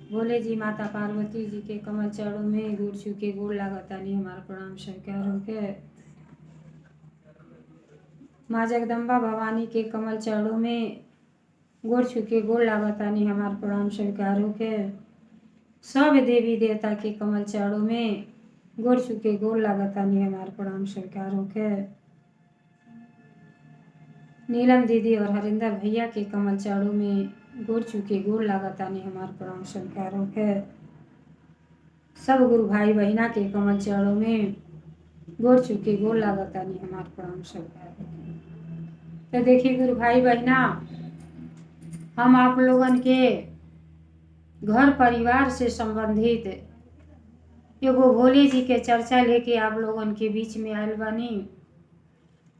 भोले जी माता पार्वती जी के कमल चरणों में गोड़ छू के गोड़ लागतानी हमार प्रणाम स्वीकार होके। माँ जगदम्बा भवानी के कमल चरणों में गोड़ छू के गोड़ लागतानी हमार प्रणाम स्वीकार होके। सब देवी देवता के कमल चरणों में गोड़ छू के गोड़ लागतानी हमार प्रणाम स्वीकार होके। नीलम दीदी और हरिंदर भैया के कमल चरणों में गोड़ छू के गोड़ लागतानी हमार प्रणाम स्वीकार होके। सब गुरु भाई बहिना के कमल चरणों में गोड़ छू के गोड़ लागतानी हमार प्रणाम स्वीकार होके। तो देखिए गुरु भाई बहिना, हम आप लोगन के घर परिवार से संबंधित एगो भोले जी के चर्चा लेके आप लोगन के बीच में आयल बानी।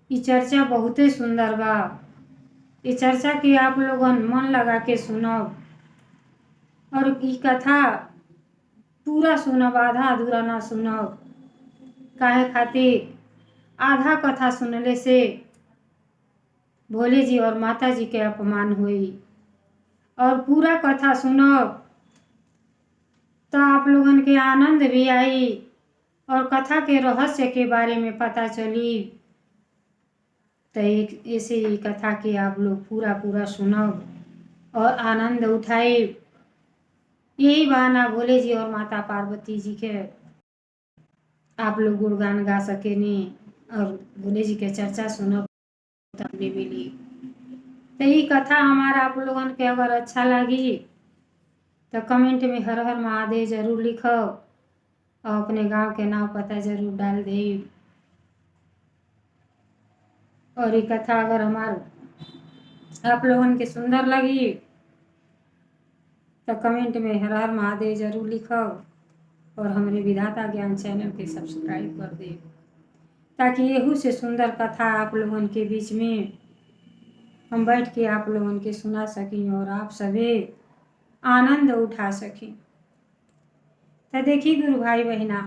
ये चर्चा बहुते सुंदर बा। ये चर्चा के आप लोगन मन लगा के सुनब और ई कथा पूरा सुनब, आधा अधूरा ना सुनब। काहे खातिर आधा कथा सुनले से भोले जी और माता जी के अपमान हुई, और पूरा कथा सुनब तो आप लोगन के आनंद भी आई और कथा के रहस्य के बारे में पता चली। तो एक ऐसे ही कथा के आप लोग पूरा सुनब और आनंद उठाए। यही बहाना भोले जी और माता पार्वती जी के आप लोग गुणगान गा सकेनी और भोले जी के चर्चा सुनब तमने मिली। तो ये कथा हमारा आप लोगन के अगर अच्छा लगी तो कमेंट में हर हर महादेव जरूर लिखो और अपने गांव के नाम पता जरूर डाल दे। और ये कथा अगर आप लोगन के सुंदर लगी तो कमेंट में हर हर महादेव जरूर लिखो और हमारे विधाता ज्ञान चैनल के सब्सक्राइब कर दे, ताकि यहू से सुंदर कथा आप लोगन के बीच में हम बैठ के आप लोगन के सुना सकें और आप सभी आनंद उठा सकें। तो देखिए गुरु भाई बहिना,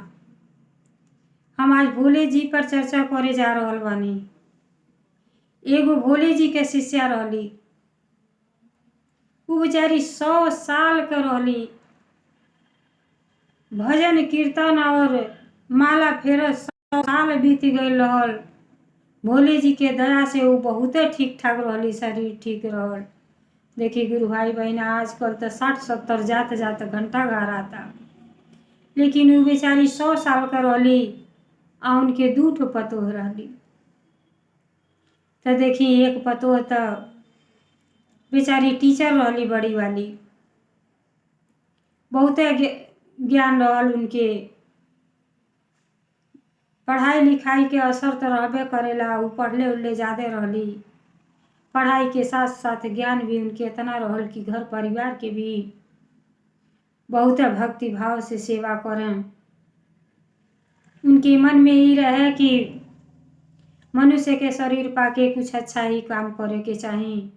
हम आज भोले जी पर चर्चा करे जा रहल बानी। एगो भोले जी के शिष्या रहली, वो बेचारी 100 साल के रहली। भजन कीर्तन और माला फेरत 100 साल बीत गई रहल। भोले जी के दया से वो बहुते ठीक ठाक रहली, शरीर ठीक रहल। देखिए गुरु भाई बहना, आजकल तो 60-70 जात जात घंटा घर आता, लेकिन वो बेचारी 100 साल का रहली और उनके 2 ठो पतोह रहली। तो देखिए एक पतोह तो बेचारी टीचर रहली बड़ी वाली, बहुते ज्ञान रहल उनके। पढ़ाई लिखाई के असर तो रहबे करेला, वो पढ़ले उढ़ले ज़्यादा रहली। पढ़ाई के साथ साथ ज्ञान भी उनके इतना रहल कि घर परिवार के भी बहुत भक्ति भाव से सेवा करें। उनके मन में ही रहे कि मनुष्य के शरीर पाके कुछ अच्छा ही काम करे के चाहिए।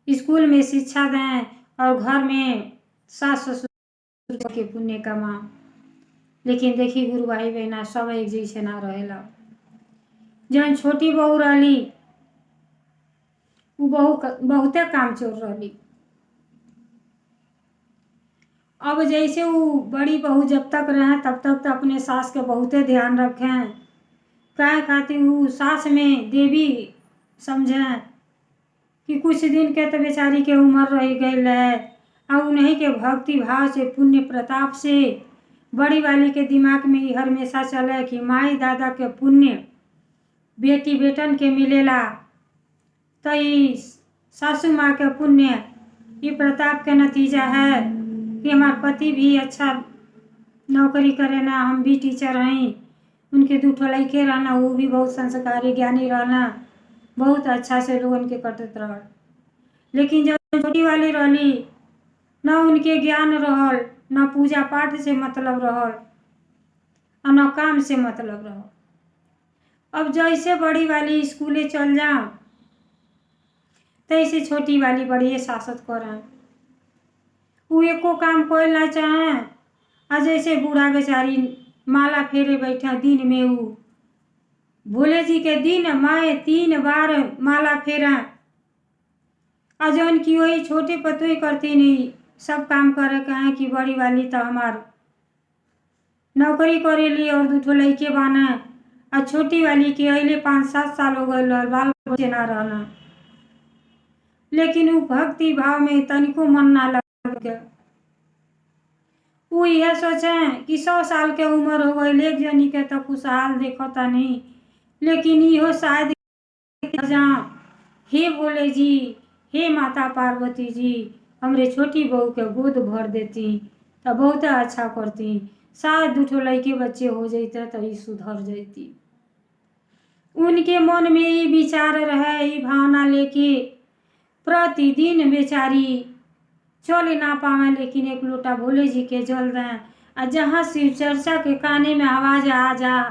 स्कूल में शिक्षा दें और घर में सास ससुर के पुण्य कमा। लेकिन देखिए गुरु भाई बहना, सब एक जैसे ना रहेला। जौन छोटी बहू रहली वो बहुते कामचोर रहली। अब जैसे वो बड़ी बहू जब तक रहे तब तक तो अपने सास के बहुते ध्यान रखें। काहे खातिर वो सास में देवी समझें कि कुछ दिन के तो बेचारी के उम्र रह गई है, और उन्हीं के भक्ति भाव से पुण्य प्रताप से बड़ी वाली के दिमाग में ही हमेशा चले कि माई दादा के पुण्य बेटी बेटन के मिलेला, तो ये सासू माँ के पुण्य ये प्रताप के नतीजा है कि हमारे पति भी अच्छा नौकरी करे ना, हम भी टीचर हैं, उनके 2 ठो लड़के रहना, वो भी बहुत संस्कारी ज्ञानी रहना, बहुत अच्छा से लोगन के कटत रह। लेकिन जब छोटी वाली रहली, न उनके ज्ञान रहल, न पूजा पाठ से मतलब रहल और न काम से मतलब रहल। अब जैसे बड़ी वाली स्कूले चल जाओ तैसे छोटी वाली बड़ी शासत करें। वो एको काम कोई ना चाहे, और जैसे बूढ़ा बेचारी माला फेरे बैठा दिन में, वो भोले जी के दिन माए 3 बार माला फेरा, और जौन की वही छोटे पतोही करती नहीं सब काम करे के हैं कि बड़ी वाली तो हमार नौकरी करेली और 2 लड़के बाना, और छोटी वाली के अले 5-7 साल हो गए बाल बच्चे ना रहना, लेकिन वो भक्ति भाव में तनिको मन ना लगे। वो यह सोचे कि 100 साल के उम्र हो गई, एक जनी के तो खुशहाल देखता नहीं, लेकिन यो शायद हे भोले जी, हे माता पार्वती जी, हमरे छोटी बहू के गोद भर देती तो बहुत अच्छा करती, शायद 2 लड़के बच्चे हो जाते तो ही सुधर जाती। उनके मन में ये विचार रहे, ये भावना लेके प्रतिदिन बेचारी चले ना पावे, लेकिन एक लोटा भोले जी के जल दें, और जहाँ शिव चर्चा के काने में आवाज आ जा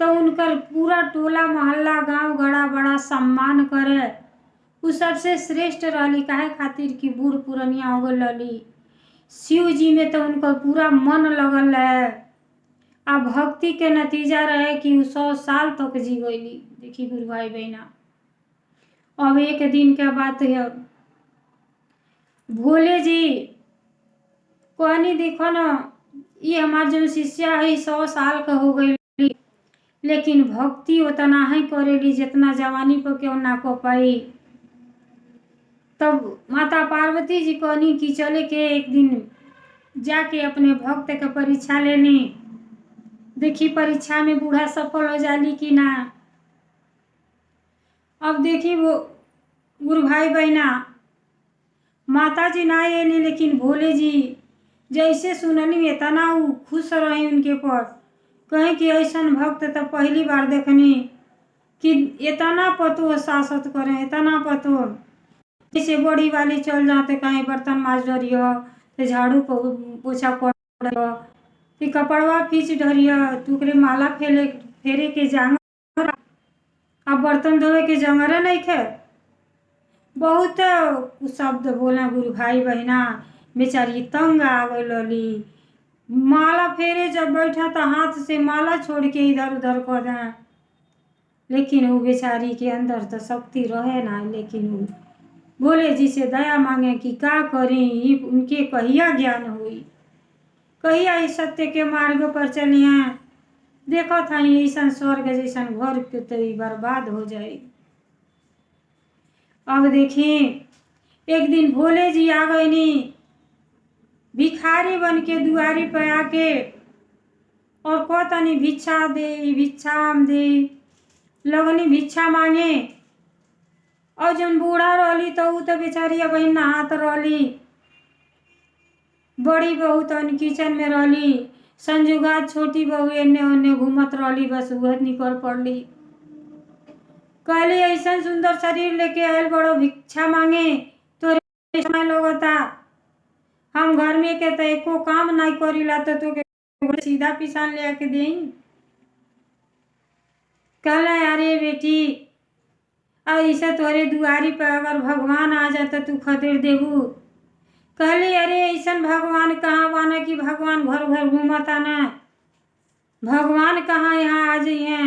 तो उनकर पूरा टोला मोहल्ला गांव गड़ा बड़ा सम्मान करे। वो सबसे श्रेष्ठ रहली, काहे खातिर कि बूढ़ पुरनिया हो गल रहली, शिव जी में तो उनका पूरा मन लगल है, आ भक्ति के नतीजा रहे कि 100 साल तक जी गईली। देखी गुरु भाई बहना, अब एक दिन क्या बात है, भोले जी कहनी देखो ना, ये हमार जो शिष्या है 100 साल का हो गई, लेकिन भक्ति उतना ही करेली जितना जवानी पर क्यों ना को पाई। तब माता पार्वती जी कहनी कि चले के एक दिन जाके अपने भक्त का परीक्षा लेनी, देखी परीक्षा में बूढ़ा सफल हो जाली कि ना। अब देखी वो गुरु भाई बहना, माता जी ना ये नहीं, लेकिन भोले जी जैसे सुननी इतना खुश रही उनके पर, कहीं कि ऐसा भक्त तो पहली बार देखनी कि इतना पतो शासत करें, इतना पतो। जैसे बड़ी वाली चल जाते कहीं बर्तन माज डरियो तो झाड़ू पोछा कर, कपड़वा खींच डरियो तुकरे माला फेरे के जांग, अब बर्तन धोए के जंगरे नहीं खे। बहुत शब्द बोला गुरु भाई बहना, बेचारी तंग आ गई लली। माला फेरे जब बैठा तो हाथ से माला छोड़ के इधर उधर कर दें, लेकिन वो बेचारी के अंदर तो शक्ति रहे ना, लेकिन वो भोले जी से दया मांगे कि का करें, उनके कहिया ज्ञान हुई, कहिया इस सत्य के मार्ग पर चली हैं। देखो था ऐसा स्वर्ग जैसा घर के तो बर्बाद हो जाए। अब देखिए एक दिन भोले जी आ गए नी, भिखारी बन के दुआरी पे आके और कहतनी भिक्षा दे, भिक्षाम दे, लगनी भिक्षा मांगे। और जब बूढ़ा रहली तो वो तो बेचारी अब नहात रहली, बड़ी बहू तो किचन में रहली, संजुगा छोटी बहू एने ओने घूमत रहली, बस वह निकल पड़ली। कहली ऐसा सुंदर शरीर लेके आयल बड़ो भिक्षा मांगे, तो समय लगता, हम घर में के तो एको काम नहीं करीला तो के सीधा पिसान ले आके दे। कहला अरे बेटी, ऐसा तोरे दुआरी पर अगर भगवान आ जाता तू खदेड़ देबू। कहली अरे ऐसा भगवान कहाँ बाना कि भगवान घर घर घूमता ना, भगवान कहाँ यहाँ आ जाइए,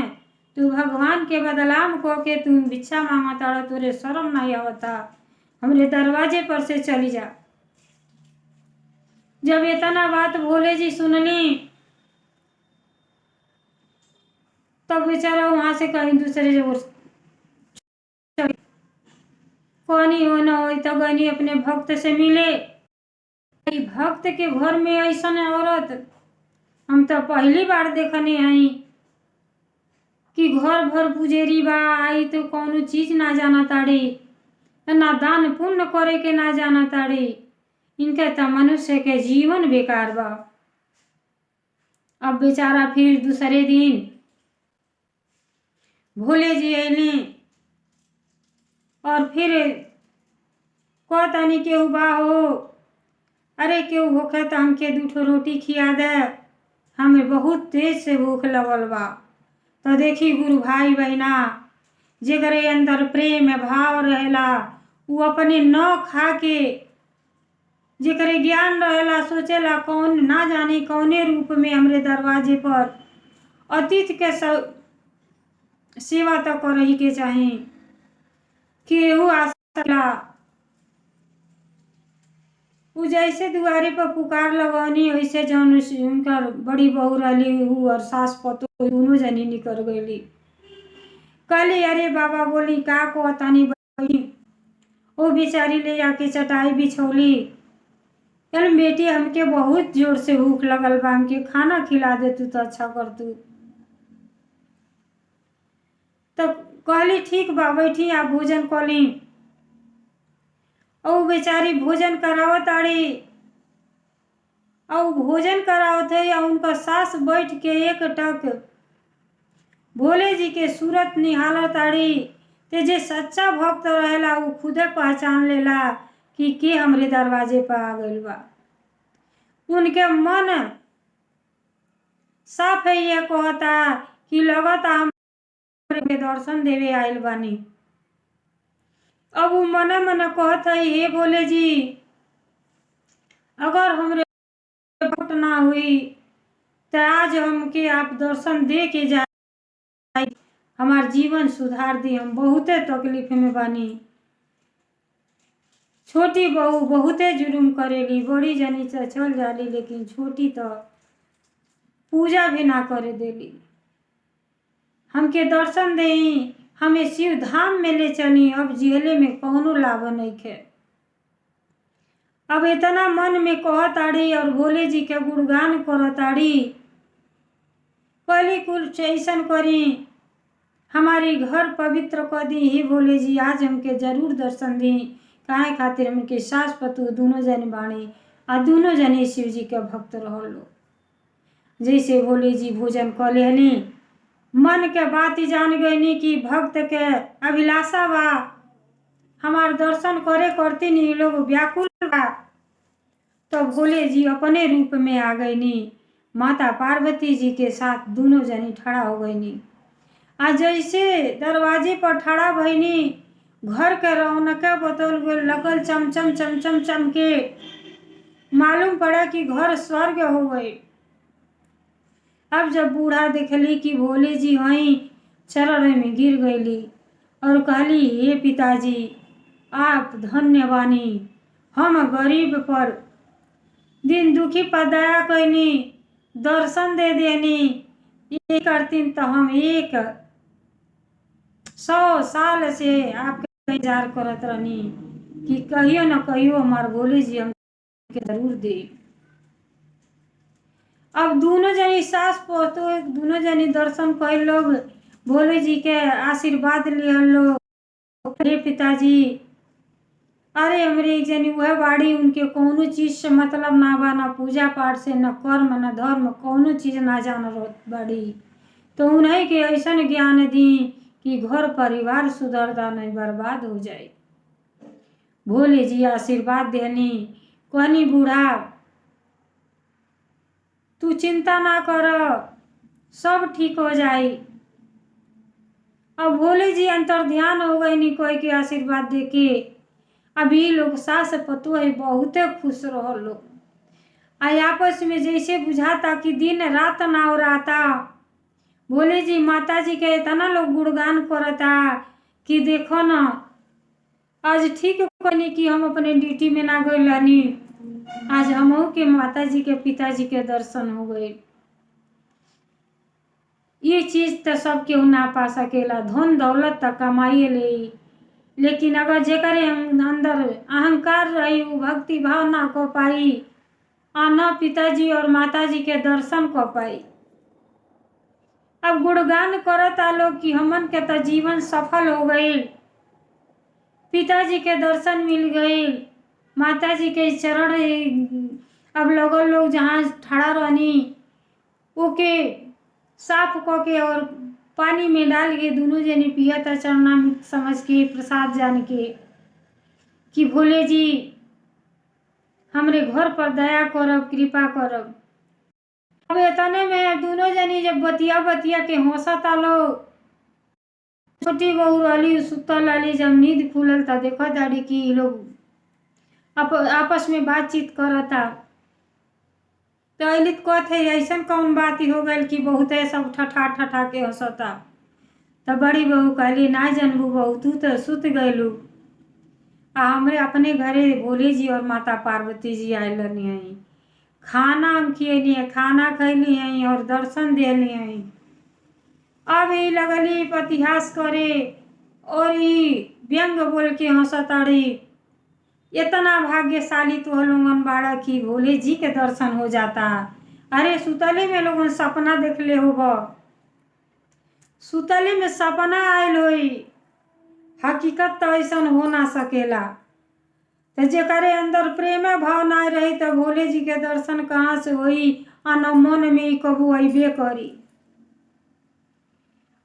तू भगवान के बदलाम को के तू भिक्षा मांगता, तोरे शर्म नहीं आवता, हमरे दरवाजे पर से चली जा। जब इतना बात भोले जी सुननी तब बेचारा वहां से कहीं दूसरे जगह कौनी हो न हो तो गनी अपने भक्त से मिले। भक्त के घर में ऐसा औरत हम तो पहली बार देखने आई कि घर भर पुजेरी बा, आई तो कौनो चीज ना जाना ताड़ी, ना दान पुण्य करे के ना जाना ताड़ी, इनके तो मनुष्य के जीवन बेकार बा। अब बेचारा फिर दूसरे दिन भोले जी अली और फिर कहतनी केहू बा हो, अरे केहू होखे तो हमके 2 रोटी खिया दे, हमें बहुत तेज से भूख लगल बा। तो देखी गुरु भाई बहना, जेकरे अंदर प्रेम भाव रहेला वो अपने न खा के, जेकरे ज्ञान रहेला सोचेला कौन ना जाने कौने रूप में हमरे दरवाजे पर अतिथि के सेवा तो करही के चाही। केहू आसला उ जैसे दुआरे पर पुकार लगौनी वैसे जौन उनकर बड़ी बहू रही उ और सास पतो दोनों जनी निकल गई। कहली अरे बाबा बोली का को तनी बहनी। वो बेचारी ले जाके चटाई बिछौली। चल बेटी हमके बहुत जोर से भूख लगल बा, हमके खाना खिला दे तू तो अच्छा कर तू। तब कहली ठीक बा बैठी आप भोजन कली। और बेचारी भोजन करावत आड़ी और भोजन करावत है और उनका सास बैठ के एक टक भोले जी के सूरत निहालत आड़ी। ते जे सच्चा भक्त रहेला वो खुदे पहचान लेला कि के हमरे दरवाजे पर आ गइल बा। उनके मन साफ है ये कहता कि लगता हमरे दर्शन देवे आइल बानी। अब वो मने मने कहत है हे भोले जी अगर हमरे भक्त ना हुई तो आज हमके आप दर्शन दे के जा हमार जीवन सुधार दी, हम बहुते तकलीफ में बानी। छोटी बहू बहुते जुलुम करेली, बड़ी जनी से चल जाली लेकिन छोटी तो पूजा भी ना करे देली। हमके दर्शन देई, हमें शिव धाम में ले चली, अब जिहले में कौनो लाभ नहीं खे। अब इतना मन में कहताड़ी और भोले जी के गुणगान करताड़ी। कहली कुल ऐसन करी हमारी घर पवित्र कर दी ही भोले जी, आज हमके जरूर दर्शन दी। काहे खातिर हमके सास पतु दोनों जन बाणी आ दोनों जने शिव जी के भक्त रहलो। जैसे भोले जी भोजन कर लेनी, मन के बात जान गईनी कि भक्त के अभिलाषा बा, हमार दर्शन करे करती नहीं लोग व्याकुल बा। तो भोले जी अपने रूप में आ गईनी, माता पार्वती जी के साथ दोनों जनी खड़ा हो गईनी। आज जैसे दरवाजे पर खड़ा भईनी, घर के रौनक बतौल गल लगल चमचम चमचम चमके, मालूम पड़ा कि घर स्वर्ग हो गए। अब जब बूढ़ा देखली कि भोले जी वहीं चरण में गिर गईली और कहली हे पिताजी आप धन्य बानी, हम गरीब पर दिन दुखी पर दया कैनी, दर्शन दे देनी। ये करतीन तो हम 100 साल से आपके इंतजार करत रहनी कि कहियो न कहियो हमार भोले जी हमके जरूर दे। अब दोनों जनी सास पोतो दोनों जनी दर्शन कर लोग, भोले जी के आशीर्वाद लिहल लोग। हे पिताजी अरे हमरे एक जनी वह बाड़ी, उनके कौनो चीज से मतलब ना बा, ना पूजा पाठ से, न कर्म न धर्म, कौनो चीज ना जान बाड़ी। तो उन्हें के ऐसा ज्ञान दी कि घर परिवार सुधरदा नहीं बर्बाद हो जाए। भोले जी आशीर्वाद देनी, कहनी बूढ़ा तू चिंता ना कर, सब ठीक हो जाए। अब भोले जी अंतर ध्यान हो गए नी कोई के आशीर्वाद देके। अभी लोग सास पतु है बहुते खुश रहो लोग। आई आपस में जैसे बुझाता कि दिन रात ना हो रहा। भोले जी माता जी के इतना लोग गुणगान करता कि देखो ना आज ठीक कहनी कि हम अपने ड्यूटी में ना गए लानी, आज हमहू के माता जी के पिताजी के दर्शन हो गए। ये चीज तो सब केहू ना पा सकेला, धन दौलत तक कमाइए ले, लेकिन अगर जेकरे अंदर अहंकार रही वो भक्ति भाव ना को पाई और न पिताजी और माताजी के दर्शन को पाई। अब गुणगान करता लोग कि हमन के तो जीवन सफल हो गई, पिताजी के दर्शन मिल गई, माताजी के चरण अब लगल लोग जहाँ खड़ा रहनी ओके साफ क के और पानी में डाल के दोनों जने पियता चरणामृत समझ के प्रसाद जान के कि भोले जी हमरे घर पर दया करब कृपा करब। अब इतने में दोनों जनी जब बतिया बतिया के हंसता लोग, छोटी बहू रही सुतल रही, जब नींद खुलल था देखा दाड़ी कि लोग आपस में बातचीत करता। तो अलित कहते ऐसा कौन बात हो गई कि बहुत सब ठठा ठठा के हंसता। तो बड़ी बहू कहली ना जनबू बहू तू तो सुत गयलू, हमरे अपने घरे भोले जी और माता पार्वती जी आयल हैं। खाना हम खियली है, खाना खैली हैं और दर्शन दिली हैं। अब ई लगली इतिहास करे और ई व्यंग बोल के हंसताड़ी। इतना भाग्यशाली तो लोगन बाड़ा की भोले जी के दर्शन हो जाता। अरे सुतले में लोगन सपना देख ले होब, सुतले में सपना आयल होई, हकीकत तो ऐसा हो ना सकेला। तो जेकरे अंदर प्रेम भाव ना रही तो भोले जी के दर्शन कहाँ से होई, न मन में कबू अबे करी।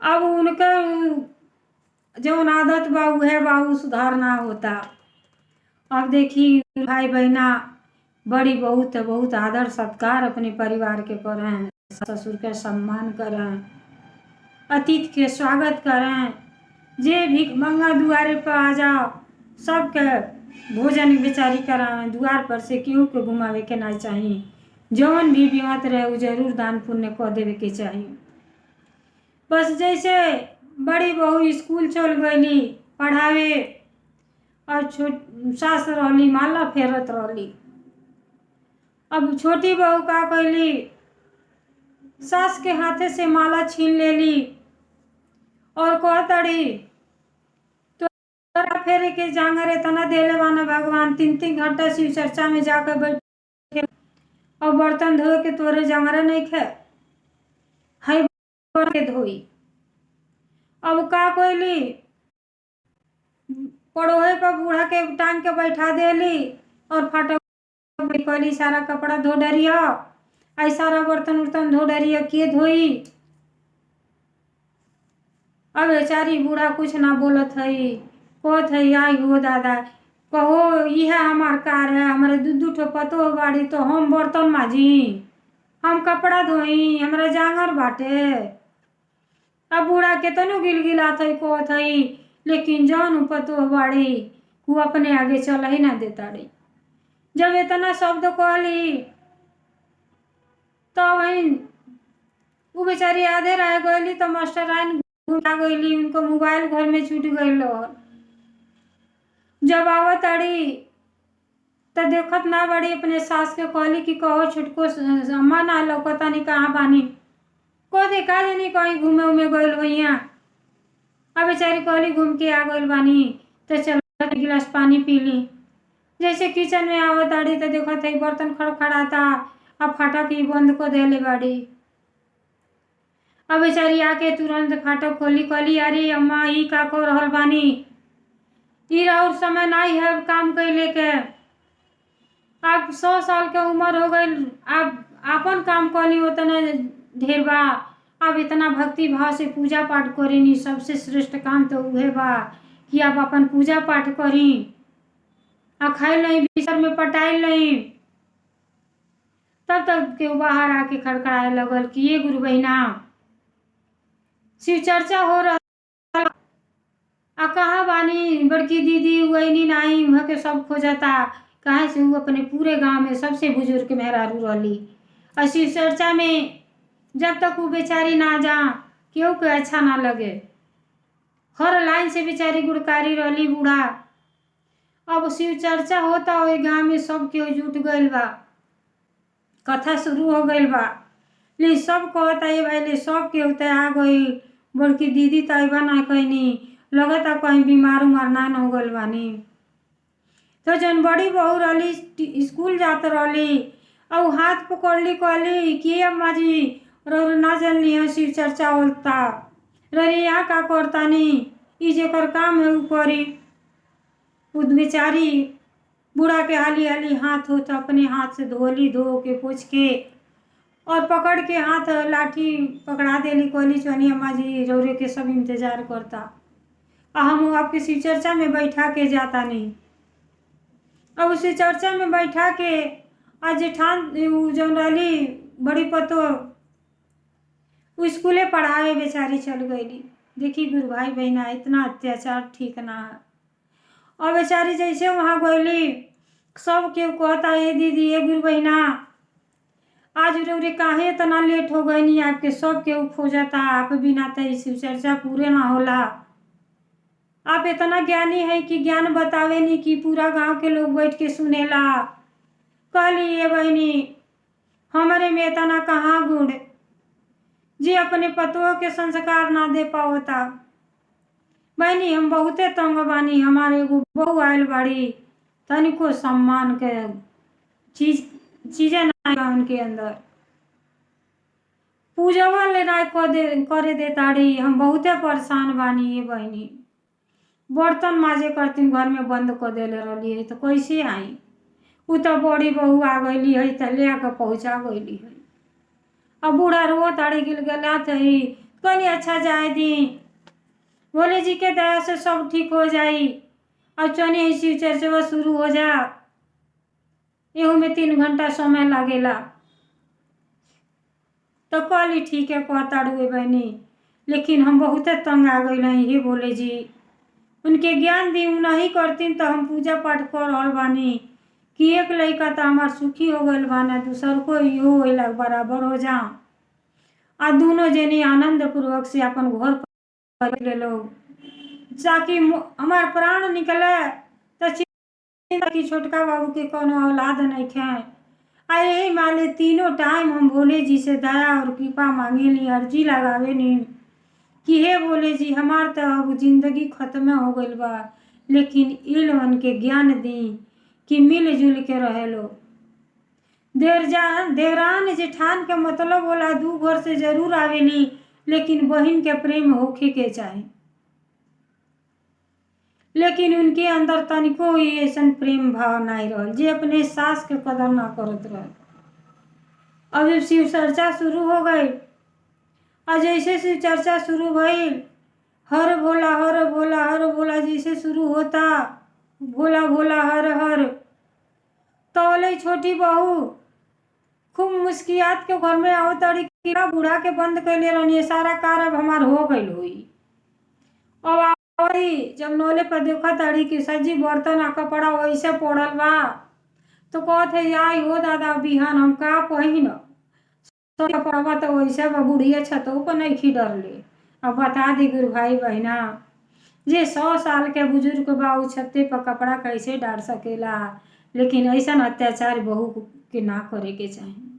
अब उनका जौन आदत बा उहे बा, उ सुधार ना होता। अब देखी भाई बहना बड़ी बहुत बहुत आदर सत्कार अपने परिवार के करें, ससुर के सम्मान करें, अतिथि के स्वागत करें। जे भीख मंगा दुआरे पर आ जाओ सबके भोजन बेचारी करावें। द्वार पर से केहू के घुमावे के ना चाहिए। जौन भी बीमात रहे वो जरूर दान पुण्य कर देवे के चाहिए। बस जैसे बड़ी बहू स्कूल चल गई पढ़ावे और सास रहली माला फेरत रहली। अब छोटी बहू का कैली, सास के हाथे से माला छीन लेली और कहतड़ी तोरा फेरे के जांगर इतना देले बाना भगवान, 3-3 घंटा शिव चर्चा में जाकर बैठे और बर्तन धोए के तोरे जांगर नहीं खे है के धोई। अब का कैली, पड़ोहे पर बूढ़ा के टांग के बैठा देली और फाटक कहली सारा कपड़ा धो डरिया, आई सारा बर्तन उर्तन धो डरिया के धोई। अब बेचारी बूढ़ा कुछ ना बोलत है, कहत है आई हो दादा कहो यह हमार कार है, हमारे दू ठो पतो बाड़ी तो हम बर्तन माजी, हम कपड़ा धोई, हमारा जांगर बाटे। अब बूढ़ा के तनु गिलगिलात है कहत है, लेकिन जौन पतो बाड़ी वो अपने आगे चल ही ना देता रही। जब इतना शब्द कहली तो वही वो बेचारी आधे रह गई तो मास्टर आइन घुमा गई, उनको मोबाइल घर में छूट गई। जब आवत अड़ी तो देखत ना बड़ी अपने सास के कहली कि कहो छुटको अम्मा ना लौकता नहीं कहाँ बानी, को देखा नहीं कहीं घूमे उमे गई भैया। अब बेचारी कहली घूम के आ गई बानी तो चलो गिलास पानी पी ली। जैसे किचन में आवत अड़ी तो देखत है बर्तन खड़खड़ाता, अब फाटक ही बंद को देले बाड़ी। अब बेचारी आके तुरंत फाटक खोली, कहली अरे अम्मा ई का को रहल बानी, ई और समय नहीं है काम कैले के। अब 100 साल के उम्र हो गई, अब अपन काम करी उतना ढेर बा। अब इतना भक्ति भाव से पूजा पाठ करेनी, सबसे श्रेष्ठ काम तो उहे बा कि आप अपन पूजा पाठ करी, आ खाई नहीं बिस्तर में पटाई नहीं। तब तक के बाहर आके खड़खड़ाए लगल कि ये गुरु बहिना शिव चर्चा हो रहा आ कहाँ बानी बड़की दीदी वही नहीं वहाँ के सब खोजता। कहाँ से वो अपने पूरे गांव में सबसे बुजुर्ग मेहरारू रहली और शिव चर्चा में जब तक वो बेचारी ना जा केहू के अच्छा ना लगे। हर लाइन से बेचारी गुड़कारी रहली बूढ़ा। अब शिव चर्चा होता वही गांव में सब केहू जुट गइल बा, कथा शुरू हो गइल बा। ले सब कहता ये भाई ले सब केहू तो आ गई, बड़की दीदी तो अबा ना कहनी, लगता कहीं बीमार उमार ना हो गइल बानी। तो जन बड़ी बहू रहली स्कूल जात रहली और हाथ पकड़ली कहली कि अम्मा जी रो ना जनली है शिव चर्चा होता रे यहाँ का करतानी, ई जेकर काम है ऊ करी। उद बेचारी बूढ़ा के हाली हाली हाथ हो तो अपने हाथ से धोली, धो के पोछ के और पकड़ के हाथ लाठी पकड़ा देली, कहली चनी अम्मा जी रौरे के सब इंतजार करता, हम आपके शिव चर्चा में बैठा के जाता नहीं। अब उसी चर्चा में बैठा के आज जेठान जौन रहली बड़ी पतो वो स्कूले पढ़ावे बेचारी चल गई। देखी गुरु भाई बहना इतना अत्याचार ठीक ना है। और बेचारी जैसे वहाँ गईली सब केहू कहता ये दीदी ये गुरु बहना आज रौरे काहे इतना लेट हो गई नहीं, आपके सब केहू खोजता, आप बिना तो शिव चर्चा पूरे ना होला। आप इतना ज्ञानी है कि ज्ञान बतावे नहीं कि पूरा गांव के लोग बैठ के सुनेला। कहली ये बहनी हमारे में इतना कहाँ गुण जी अपने पतों के संस्कार ना दे पावता। बहनी हम बहुते तंग बानी, हमारे एगो बहू आयल बाड़ी, तनिको सम्मान के चीजें ना उनके अंदर, पूजवा ले ना करे दे ताड़ी। हम बहुते परेशान बानी ये बहनी। बर्तन माजे करती घर में बंद कर देले रही है तो कैसे आई। उ तो बड़ी बहू आ गई है तो ले आकर पहुँचा गई है। अब बूढ़ा रो ताड़ी गिल गला थी, कहनी अच्छा जाए दी, भोले जी के दया से सब ठीक हो जाई। अब चनी शिव चर्चा शुरू हो जा, एहू में 3 घंटा समय लागेला। तो कहली ठीक है कहताड़ुए बहनी, लेकिन हम बहुत तंग आ गई हैं ये भोले जी, उनके ज्ञान दी नहीं करती तो हम पूजा पाठ कर रहा बानी कि एक लड़का तो हमार सुखी हो गल बाना, दूसर को इहो होइला बराबर हो जा। आ दोनों जनी आनंद पूर्वक से अपन घर पर ले लोग, ताकि हमार प्राण निकले तो चिंता की छोटका बाबू के कोनो औलाद नहीं खे। आ यही माले तीनों टाइम हम भोले जी से दया और कृपा मांगे ली, अर्जी लगावे नी कि हे भोले जी हमार तो अब जिंदगी खत्म हो गई बा, लेकिन इ लोगन के ज्ञान दी कि मिलजुल के रहे लो। देवरान जेठान के मतलब होला 2 घर से जरूर आवेली, लेकिन बहन के प्रेम होखे के चाहे। लेकिन उनके अंदर तनिको ऐसा प्रेम भाव नहीं रहल जे अपने सास के कदर ना करत रह। अब जब शिव चर्चा शुरू हो गई और जैसे शिव चर्चा शुरू भई, हर भोला हर भोला हर भोला जैसे शुरू होता, भोला भोला हर हर, तो छोटी बहू खूब मुस्कियात के घर में आओ तड़ी बूढ़ा के बंद कैले रहनी, सारा कार अब हमार हो गई हुई। अब जब नोले पर देखा ताड़ी कि सजी बर्तन आ कपड़ा वैसे पड़ल बा, तो कहते आई हो दादा बिहान हम का पहिन कपड़ा तो वैसे बा, बुढ़िया छतों पर नहीं खी डर ले। अब बता दी गुरु भाई बहना, जे 100 साल के बुजुर्ग बा उ छत्ते पर कपड़ा कैसे डाल सकेला, लेकिन ऐसा अत्याचार बहू के ना करे के चाहिए।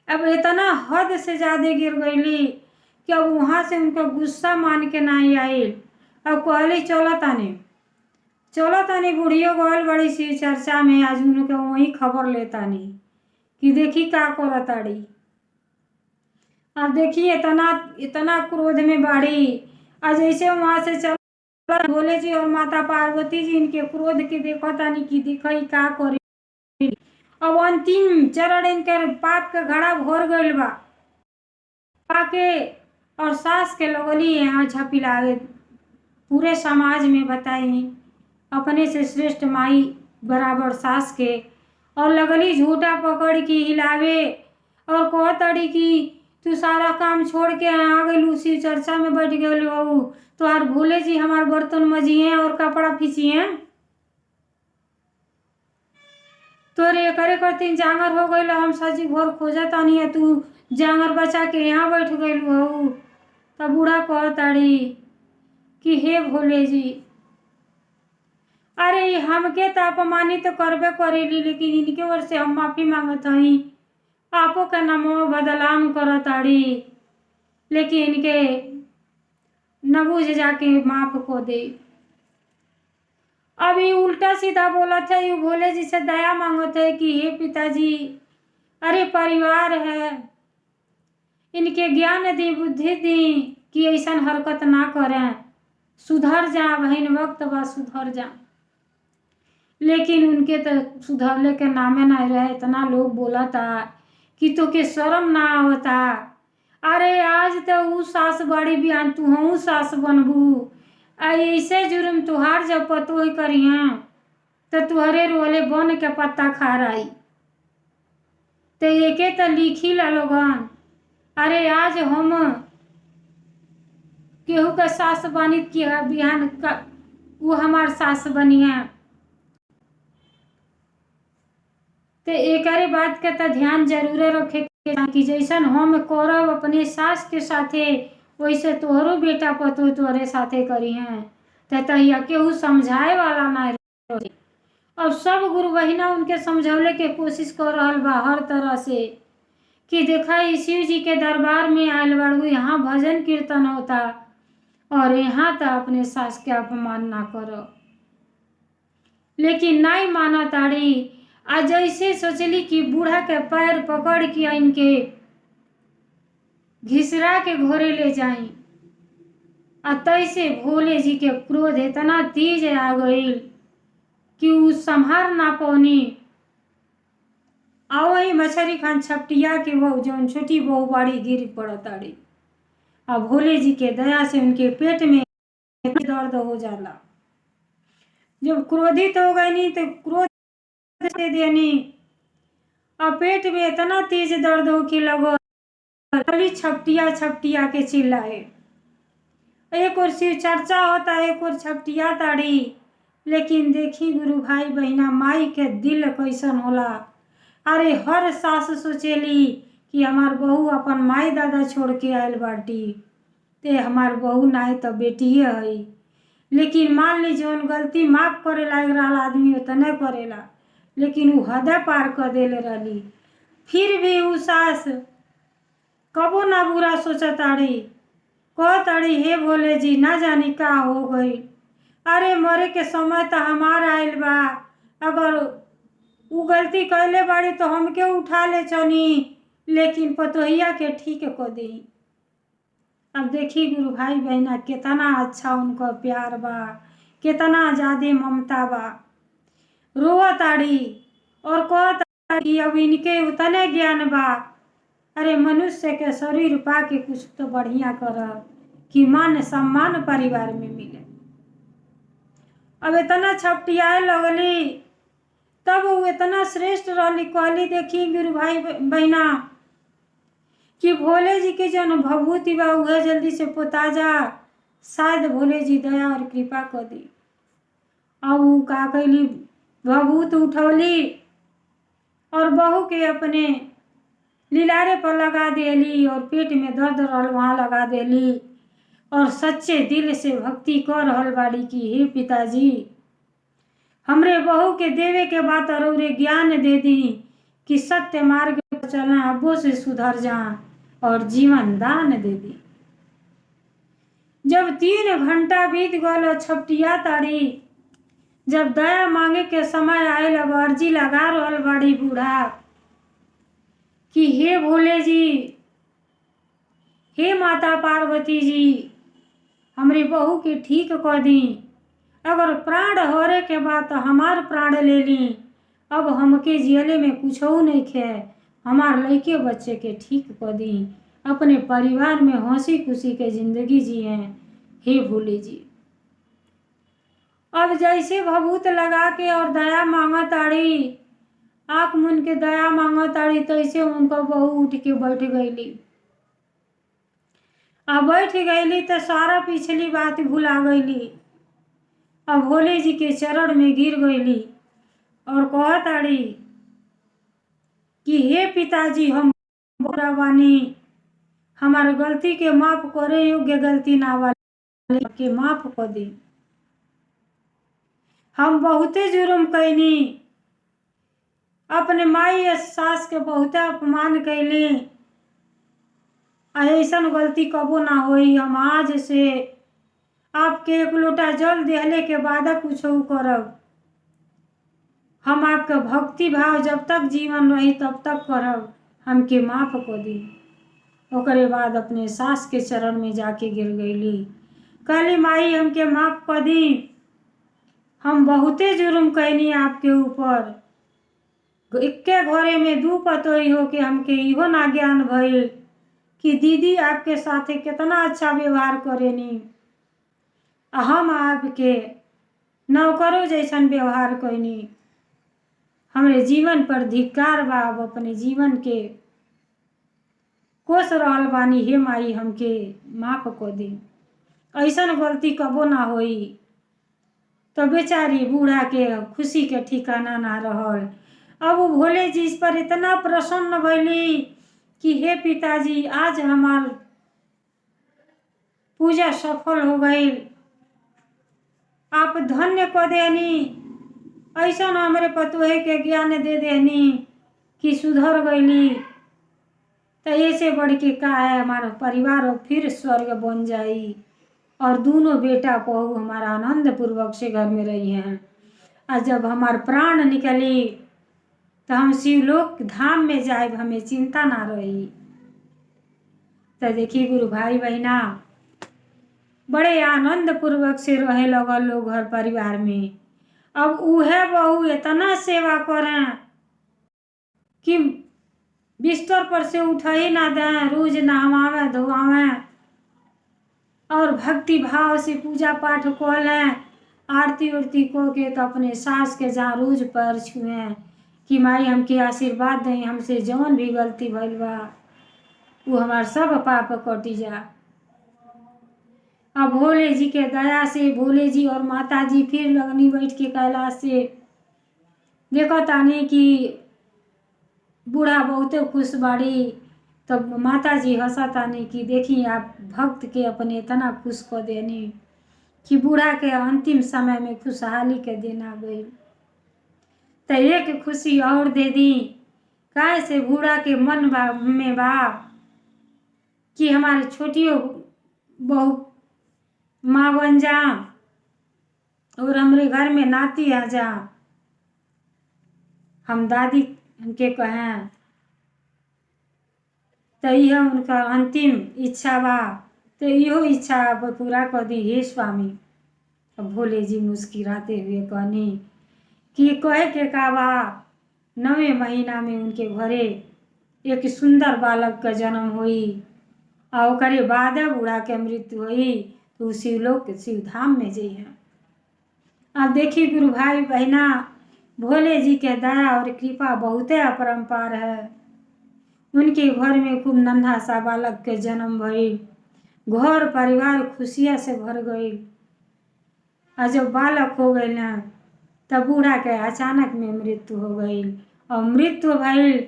अब इतना हद से ज्यादा गिर गईली कि अब वहां से उनका गुस्सा मान के नहीं आयल। अब कहली चलो तानी बुढ़ियो गल बड़ी शिव चर्चा में, आज उनके वही खबर लेतानी कि देखी का करताड़ी। अब देखी इतना क्रोध में बाड़ी, आज ऐसे वहां से चल भोले जी और माता पार्वती जी इनके क्रोध के देखतानी कि देखी का करे। अब अंतिम चरण इनके पाप के घड़ा भर गइल बा पाके, और सास के लगली यहाँ झपिलावे पूरे समाज में बताई अपने से श्रेष्ठ माई बराबर सास के, और लगली झूठा पकड़ के हिलावे और कहतड़ी कि तू सारा काम छोड़ के आ गई शिव चर्चा में बैठ गए बहू, तो यार भोले जी हमार बर्तन मजिए और कपड़ा फीचिए, तोरे करे करती जांगर हो गई हम सजी घर खोजतानी है, तू जांगर बचा के यहाँ बैठ गई बहू। तब बूढ़ा कहताड़ी कि हे भोले जी, अरे हमके तो अपमानित करबे करेली, लेकिन इनके ओर से हम माफी मांगत हई, आपो का नामो बदलाम करताड़ी, लेकिन इनके न बुझ जाके माफ को दे। अभी उल्टा सीधा बोलत है, यू भोले जी से दया मांगत है कि हे पिताजी, अरे परिवार है, इनके ज्ञान दी बुद्धि दी कि ऐसा हरकत ना करें, सुधर जा बहन, वक्त बा सुधर जा। लेकिन उनके तो सुधरले के नामे नहीं रहे। इतना लोग बोला था कि तो के शर्म ना होता, अरे आज तो ऊ सास बड़ी बियान तू हूँ सास बनबू, ऐसे जुर्म तुहार जब पतो ही करिया तो तुहरे रोले बन के पत्ता खा रही। तो एके तो लिखी ला लोगन, अरे आज हम केहू का सास बनी कि बिहान का वो हमार सास बनी है। तो एक बात के तो ध्यान जरूर रखे कि जैसन हम करब अपने सास के साथे, वैसे तोहरो बेटा पतो तोहरे साथे करी हैं। तहिया केहू समझाए वाला ना रहे। अब सब गुरु बहिना उनके समझौले के कोशिश कर रहल बा हर तरह से कि देखा शिव जी के दरबार में आयल बाड़ू, यहाँ भजन कीर्तन होता और यहाँ तो अपने सास के अपमान ना करो। लेकिन नहीं माना ताड़ी। आज जैसे सोचली कि बूढ़ा के पैर पकड़ के इनके घिसरा के घोरे ले जाई, आ तैसे भोले जी के क्रोध इतना तेज आ गई कि उ संभार ना पौनी। आ वही मछरी खान छपटिया के वो जौन छोटी बहू बाड़ी गिर पड़ताड़ी। अब भोले जी के दया से उनके पेट में दर्द हो जाला। जब क्रोधित हो गई नी तो क्रोध दे देनी, और पेट में इतना तेज दर्द हो के लगो छपटिया छपटिया के चिल्लाए। एक और शिव चर्चा होता, एक और छपटिया ताड़ी। लेकिन देखी गुरु भाई बहिना माई के दिल कैसन होला। अरे हर सास सोचेली कि हमार बहू अपन माई दादा छोड़ के आयल बाटी, ते हमार बहू नाई तो बेटिए है। लेकिन मान ली जौन गलती माफ करे लायक रहा आदमी उतने करेला, लेकिन उ हद पार कर देले रही। फिर भी उ सास कबो ना बुरा सोचताड़ी, कहताड़ी हे भोले जी ना जानी का हो गई। अरे मरे के समय तो हमार आयल बा, अगर उ गलती कैले बाड़ी तो हमके उठा ले चनी, लेकिन पतोहिया के ठीक कर दी। अब देखी गुरु भाई बहना कितना अच्छा उनका प्यार बा, कितना ज्यादा ममता बा। रोवताड़ी और कहताड़ी अब इनके उतने ज्ञान बा। अरे मनुष्य के शरीर पा के कुछ तो बढ़िया कर कि मान सम्मान परिवार में मिले। अब इतना छपटियाए लगली, तब वो इतना श्रेष्ठ रही। कहली देखी गुरु भाई बहना कि भोले जी के जन भभूति बा उहे जल्दी से पोता जा, शायद भोले जी दया और कृपा कर दी। अब वो का कैली भभूत उठौली और बहू के अपने लीलारे पर लगा देली और पेट में दर्द रहल वहाँ लगा देली और सच्चे दिल से भक्ति कर रहल बाड़ी कि हे पिताजी हमरे बहू के देवे के बात और ज्ञान दे दी कि सत्य मार्ग पर चलना, अब्बो से सुधर जा और जीवन दान दे दी। जब 3 घंटा बीत गल छपटिया ताड़ी, जब दया मांगे के समय आयल, अब अर्जी लगा रहल बाड़ी बूढ़ा कि हे भोले जी, हे माता पार्वती जी, हमरे बहू के ठीक कर दी। अगर प्राण हरे के बाद तो हमार प्राण ले ली, अब हमके जियले में कुछ नहीं खे, हमार लड़के बच्चे के ठीक कर दी, अपने परिवार में हंसी खुशी के जिंदगी जिए हे भोले जी। अब जैसे भभूत लगा के और दया मांगा ताड़ी, आँख मुन के दया मांगा ताड़ी, तैसे उनका बहू उठ के बैठ गईली। अब बैठ गईली तो सारा पिछली बात भुला गईली। अब भोले जी के चरण में गिर गईली और कहताड़ी कि हे पिताजी हम बुरा बानी, हमार गलती के माफ करे योग्य गलती ना वाले के माफ कर दी। हम बहुते जुर्म कैनी, अपने माई सास के बहुते अपमान कैली, ऐसन गलती कबो ना होई। हम आज से आपके 1 लोटा जल देहले के बाद कुछ करब। हम आपका भक्ति भाव जब तक जीवन रही तब तक करब, हमके माफ कर दी। ओकरे बाद अपने सास के चरण में जाके गिर गईली, कहली माई हमके माफ कर दी, हम बहुते जुर्म कैनी आपके ऊपर। इक्के घरे में 2 पतोही हो के हमके इहो ना ज्ञान भइल कि दीदी आपके साथे कितना अच्छा व्यवहार करेनी, हम आपके नौकरों जैसन व्यवहार कैनी। हमरे जीवन पर धिक्कार बा, अब अपने जीवन के कोस रहल बानी, हे माई हमके माफ कर दी, ऐसन गलती कबो ना होई। तो बेचारी बूढ़ा के खुशी के ठिकाना ना रहल। अब वो भोले जी इस पर इतना प्रसन्न भइली कि हे पिताजी आज हमार पूजा सफल हो गई। आप धन्य को देनी, ऐसा न हमरे पतोहे के ज्ञान दे देनी कि सुधर गईली। तो ऐसे बढ़ के का है, हमारा परिवार और फिर स्वर्ग बन जाई और दोनों बेटा बहू हमारा आनंद पूर्वक से घर में रही हैं। और जब हमार प्राण निकली तो हम शिवलोक धाम में जाए, हमें चिंता ना रही। तो देखिए गुरु भाई बहना, बड़े आनंद पूर्वक से रहे लगल लोग घर परिवार में। अब उहे बहू इतना सेवा करें कि बिस्तर पर से उठ ही ना दें, रोज नहवावें धोवावें और भक्ति भाव से पूजा पाठ कर लें, आरती उरती को के तो अपने सास के जहाँ रोज पैर छुएं कि माई हमके आशीर्वाद दें, हमसे जौन भी गलती भइल बा वो हमार सब पाप कटी जा। अब भोले जी के दया से भोले जी और माता जी फिर लगनी बैठ के कैलाश से देखो तानी कि बूढ़ा बहुते खुश बाड़ी। तब माता जी हंसा तानी कि देखी आप भक्त के अपने इतना खुश कर देनी कि बूढ़ा के अंतिम समय में खुशहाली के देना गई। तो एक खुशी और दे दी, काहे से बूढ़ा के मन में बा कि हमारे छोटियों बहू माँ बन जा और हमरे घर में नाती आ जा, हम दादी के कहें। तो यह उनका अंतिम इच्छा बा, तो यो इच्छा अब पूरा कर दी हे स्वामी। अब भोले जी मुस्कुराते हुए कहनी कि कहे के का बा, 9वें महीना में उनके घरे एक सुंदर बालक का जन्म हुई और ओकरे बाद बूढ़ा के मृत्यु हुई तो शिवलोक शिवधाम में जई है। अब देखिए गुरु भाई बहना, भोले जी के दया और कृपा बहुते अपरंपार है। उनके घर में खूब नन्हा सा बालक के जन्म भइल, घर परिवार खुशियाँ से भर गई। और जब बालक हो गई ना तब बूढ़ा के अचानक में मृत्यु हो गई और मृत्यु भइल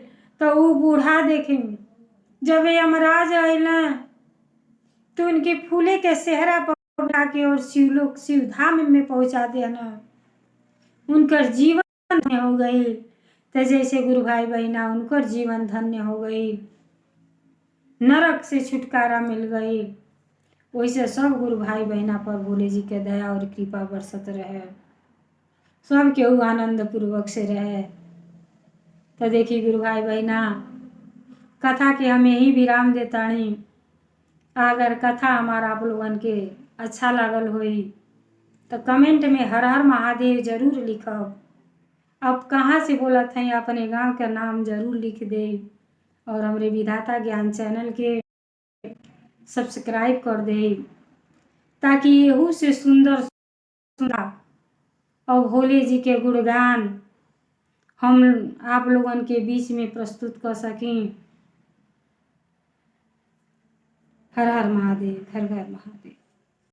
तो वो बूढ़ा देखे जब यमराज आइल तो उनके फूले के सेहरा पर के और शिवलोक शिवधाम में पहुंचा देना, उनकर जीवन धन्य हो गई। तो जैसे गुरु भाई बहना उनकर जीवन धन्य हो गई, नरक से छुटकारा मिल गई, वैसे सब गुरु भाई बहना पर भोले जी के दया और कृपा बरसत रहे, सब केहू आनंद पूर्वक से रहे। तो देखिए गुरु भाई बहना, कथा के हम यही विराम देतानी। अगर कथा हमारा आप लोगन के अच्छा लागल होई तो कमेंट में हर हर महादेव जरूर लिखब। आप कहाँ से बोलत हैं अपने गांव का नाम जरूर लिख दे और हमरे विधाता ज्ञान चैनल के सब्सक्राइब कर दे ताकि यहू से सुंदर सुंदर और भोले जी के गुणगान हम आप लोगन के बीच में प्रस्तुत कर सकें। हर हर महादेव, हर हर महादेव।